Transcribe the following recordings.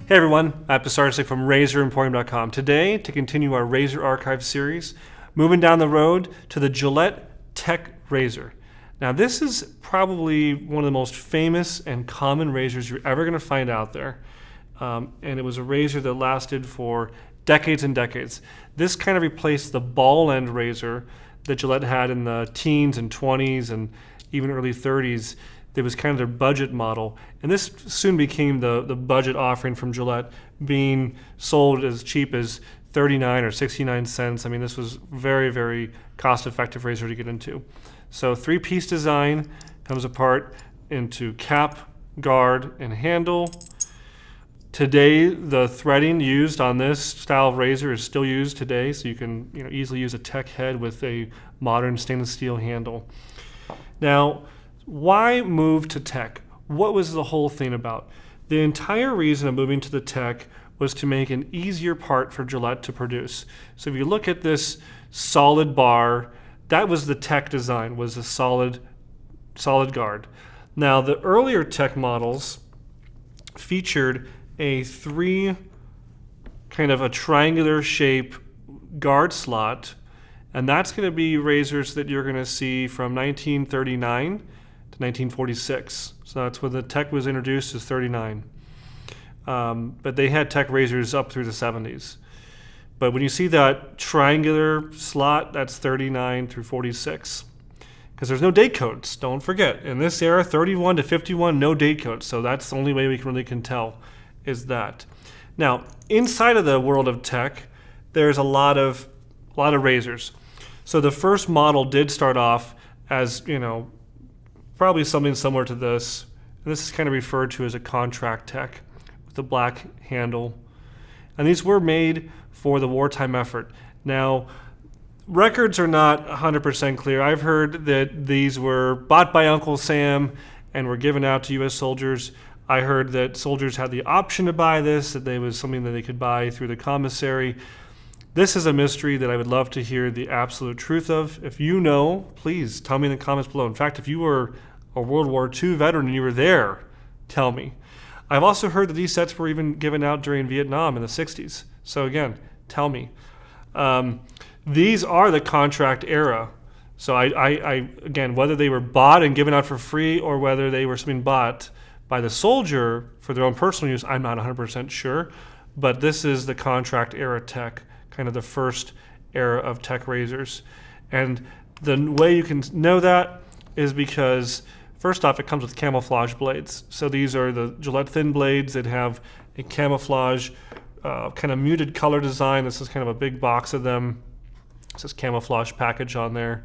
Hey everyone, Matt Pisarcik from RazorEmporium.com. Today, to continue our Razor Archive series, moving down the road to the Gillette Tech Razor. Now this is probably one of the most famous and common razors you're ever going to find out there. And it was a razor that lasted for decades and decades. This kind of replaced the ball end razor that Gillette had in the teens and 20s and even early 30s. It was kind of their budget model. And this soon became the budget offering from Gillette, being sold as cheap as 39 or 69 cents. I mean, this was very, very cost-effective razor to get into. So three-piece design comes apart into cap, guard, and handle. Today, the threading used on this style of razor is still used today, so you can easily use a tech head with a modern stainless steel handle. Now, why move to tech? What was the whole thing about? The entire reason of moving to the tech was to make an easier part for Gillette to produce. So if you look at this solid bar, that was the tech design, was a solid guard. Now the earlier tech models featured a kind of a triangular shape guard slot, and that's going to be razors that you're going to see from 1939 to 1946. So that's when the tech was introduced, as 39. But they had tech razors up through the 70s. But when you see that triangular slot, that's 39 through 46. Because there's no date codes, don't forget. In this era, 31 to 51, no date codes. So that's the only way we really can tell, is that. Now, inside of the world of tech, there's a lot of razors. So the first model did start off as, probably something similar to this. And this is kind of referred to as a contract tech with a black handle. And these were made for the wartime effort. Now, records are not 100% clear. I've heard that these were bought by Uncle Sam and were given out to U.S. soldiers. I heard that soldiers had the option to buy this, that it was something that they could buy through the commissary. This is a mystery that I would love to hear the absolute truth of. If you know, please tell me in the comments below. In fact, if you were a World War II veteran and you were there, tell me. I've also heard that these sets were even given out during Vietnam in the 60s. So again, tell me. These are the contract era. So I again, whether they were bought and given out for free or whether they were something bought by the soldier for their own personal use, I'm not 100% sure. But this is the contract era tech, kind of the first era of tech razors. And the way you can know that is because, first off, it comes with camouflage blades. So these are the Gillette thin blades that have a camouflage, kind of muted color design. This is kind of a big box of them. It says camouflage package on there.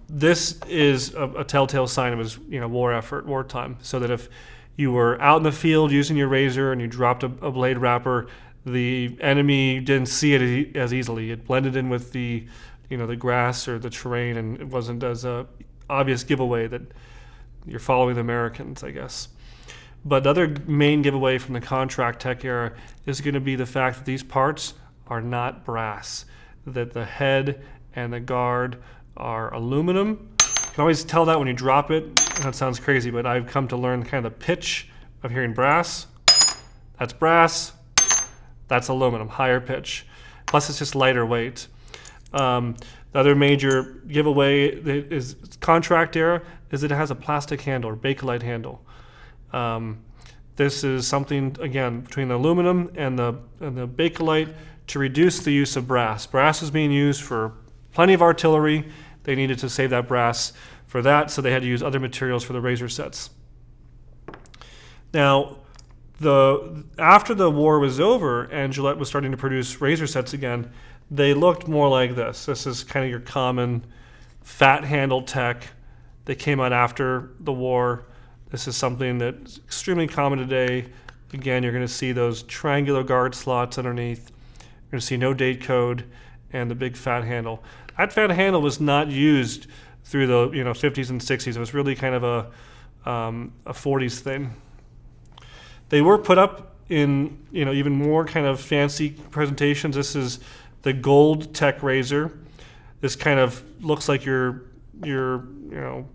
This is a telltale sign of his war effort, wartime. So that if you were out in the field using your razor and you dropped a blade wrapper, the enemy didn't see it as easily. It blended in with the grass or the terrain, and it wasn't as a obvious giveaway that you're following the Americans, I guess. But the other main giveaway from the contract tech era is going to be the fact that these parts are not brass, that the head and the guard are aluminum. You can always tell that when you drop it. That sounds crazy, but I've come to learn kind of the pitch of hearing brass. That's brass. That's aluminum, higher pitch. Plus it's just lighter weight. The other major giveaway that is contract era is that it has a plastic handle or Bakelite handle. This is something, again, between the aluminum and the Bakelite to reduce the use of brass. Brass is being used for plenty of artillery. They needed to save that brass for that, so they had to use other materials for the razor sets. Now, after the war was over and Gillette was starting to produce razor sets again, they looked more like this. This is kind of your common fat handle tech that came out after the war. This is something that's extremely common today. Again, you're going to see those triangular guard slots underneath. You're going to see no date code and the big fat handle. That fat handle was not used through the 50s and 60s. It was really kind of a 40s thing. They were put up in even more kind of fancy presentations. This is the gold tech razor. This kind of looks like your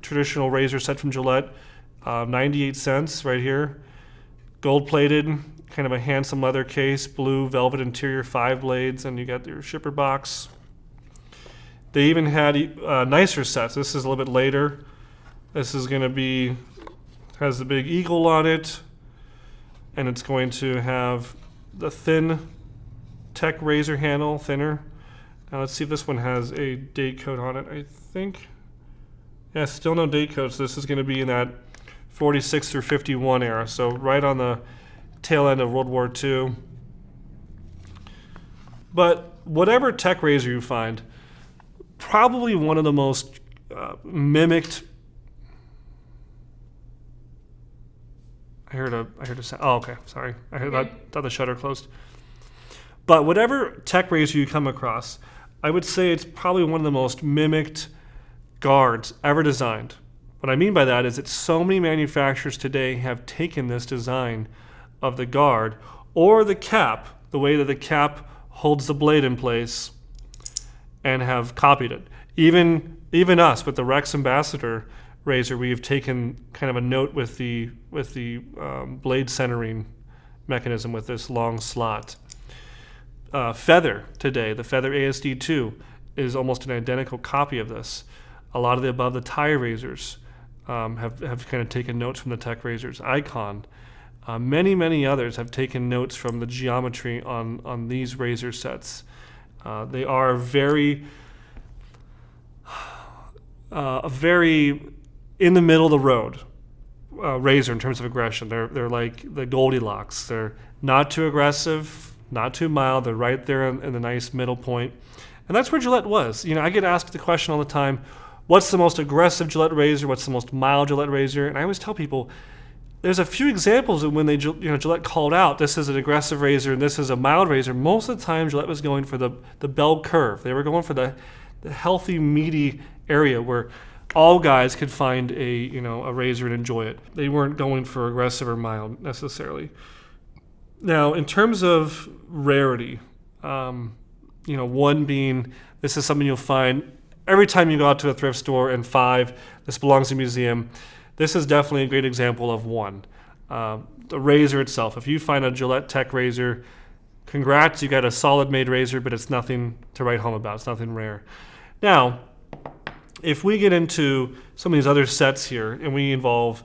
traditional razor set from Gillette. 98 cents right here, gold plated, kind of a handsome leather case, blue velvet interior, 5 blades, and you got your shipper box. They even had nicer sets. This is a little bit later. This is going to be, has the big eagle on it, and it's going to have the thin tech razor handle, thinner. Now let's see if this one has a date code on it. I think, yeah, still no date code, so this is going to be in that 46 through 51 era, so right on the tail end of World War II. But whatever tech razor you find, probably one of the most mimicked. I heard a sound. Oh, okay, sorry. I thought the shutter closed. But whatever tech razor you come across, I would say it's probably one of the most mimicked guards ever designed. What I mean by that is that so many manufacturers today have taken this design of the guard or the cap, the way that the cap holds the blade in place, and have copied it. Even us with the Rex Ambassador razor, we have taken kind of a note with the blade centering mechanism with this long slot. Feather today, the Feather ASD2 is almost an identical copy of this. A lot of the above the tie razors have kind of taken notes from the tech razors. Icon, many others have taken notes from the geometry on these razor sets. They are very in the middle of the road razor in terms of aggression. They're like the Goldilocks. They're not too aggressive, not too mild. They're right there in the nice middle point. And that's where Gillette was. You know, I get asked the question all the time, what's the most aggressive Gillette razor? What's the most mild Gillette razor? And I always tell people, there's a few examples of when Gillette called out, this is an aggressive razor and this is a mild razor. Most of the time, Gillette was going for the bell curve. They were going for the healthy, meaty area where all guys could find a razor and enjoy it. They weren't going for aggressive or mild necessarily. Now, in terms of rarity, one being, this is something you'll find every time you go out to a thrift store, and 5, this belongs to a museum. This is definitely a great example of one. The razor itself, if you find a Gillette Tech razor, congrats, you got a solid made razor, but it's nothing to write home about. It's nothing rare. Now, if we get into some of these other sets here, and we involve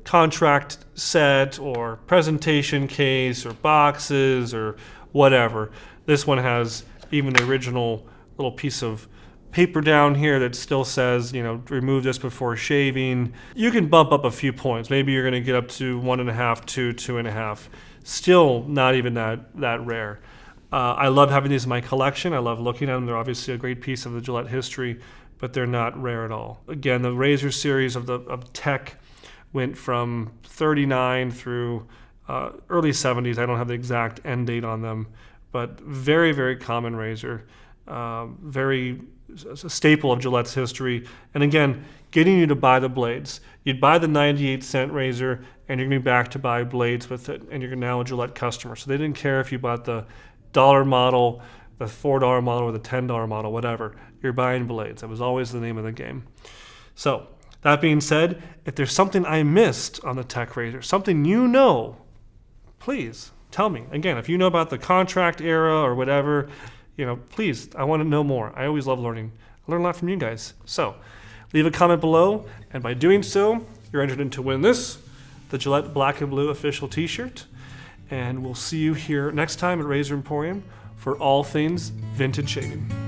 contract set or presentation case or boxes or whatever, this one has even the original little piece of paper down here that still says, remove this before shaving. You can bump up a few points. Maybe you're going to get up to 1.5, 2, 2.5. Still not even that rare. I love having these in my collection. I love looking at them. They're obviously a great piece of the Gillette history, but they're not rare at all. Again, the razor series of Tech went from 39 through early 70s. I don't have the exact end date on them, but very, very common razor. Very a staple of Gillette's history. And again, getting you to buy the blades. You'd buy the 98-cent razor, and you're going to be back to buy blades with it, and you're now a Gillette customer. So they didn't care if you bought the $1 model, the $4 model, or the $10 model, whatever. You're buying blades. That was always the name of the game. So that being said, if there's something I missed on the Tech razor, something please tell me. Again, if you know about the contract era or whatever, please, I want to know more. I always love learning. I learn a lot from you guys. So leave a comment below, and by doing so, you're entered in to win this, the Gillette Black and Blue official t-shirt. And we'll see you here next time at Razor Emporium for all things vintage shaving.